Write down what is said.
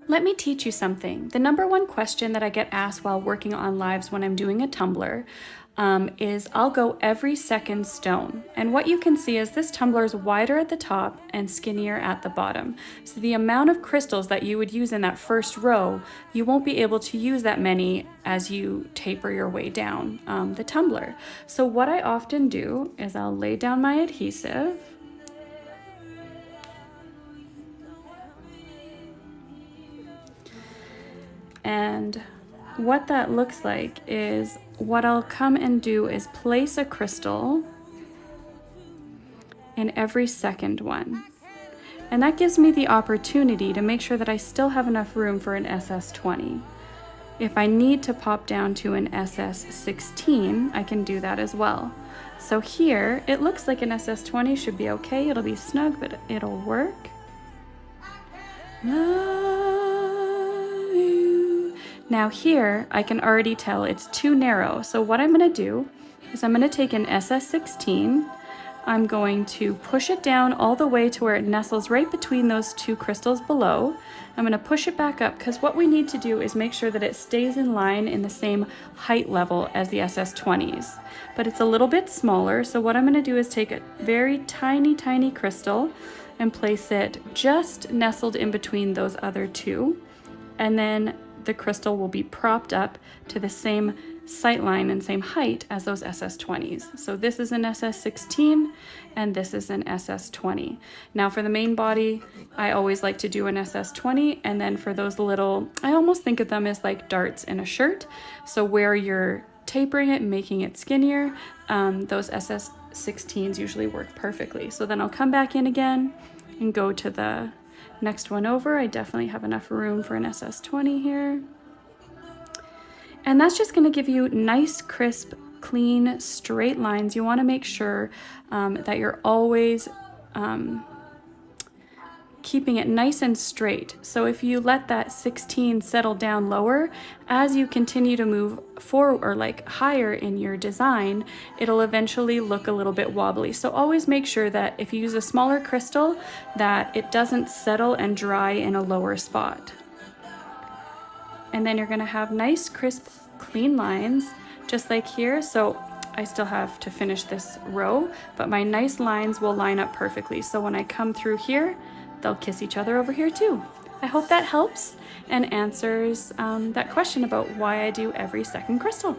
Let me teach you something. The number one question that I get asked while working on lives when I'm doing a tumbler is I'll go every second stone. And what you can see is this tumbler is wider at the top and skinnier at the bottom. So the amount of crystals that you would use in that first row, you won't be able to use that many as you taper your way down the tumbler. So what I often do is I'll lay down my adhesive. And what that looks like is what I'll come and do is place a crystal in every second one. And that gives me the opportunity to make sure that I still have enough room for an SS20. If I need to pop down to an SS16, I can do that as well. So here, it looks like an SS20 should be okay. It'll be snug, but it'll work. Now here, I can already tell it's too narrow. So what I'm gonna do is I'm gonna take an SS16, I'm going to push it down all the way to where it nestles right between those two crystals below. I'm gonna push it back up because what we need to do is make sure that it stays in line in the same height level as the SS20s. But it's a little bit smaller, so what I'm gonna do is take a very tiny, tiny crystal and place it just nestled in between those other two. And then the crystal will be propped up to the same sight line and same height as those SS20s. So this is an SS16 and this is an SS20. Now for the main body, I always like to do an SS20, and then for those little, I almost think of them as like darts in a shirt. So where you're tapering it and making it skinnier, those SS16s usually work perfectly. So then I'll come back in again and go to the next one over. I definitely have enough room for an SS20 here. And that's just gonna give you nice, crisp, clean, straight lines. You wanna make sure that you're always keeping it nice and straight. So if you let that 16 settle down lower, as you continue to move forward or like higher in your design, it'll eventually look a little bit wobbly. So always make sure that if you use a smaller crystal, that it doesn't settle and dry in a lower spot. And then you're gonna have nice, crisp, clean lines, just like here. So I still have to finish this row, but my nice lines will line up perfectly. So when I come through here, they'll kiss each other over here too. I hope that helps and answers that question about why I do every second crystal.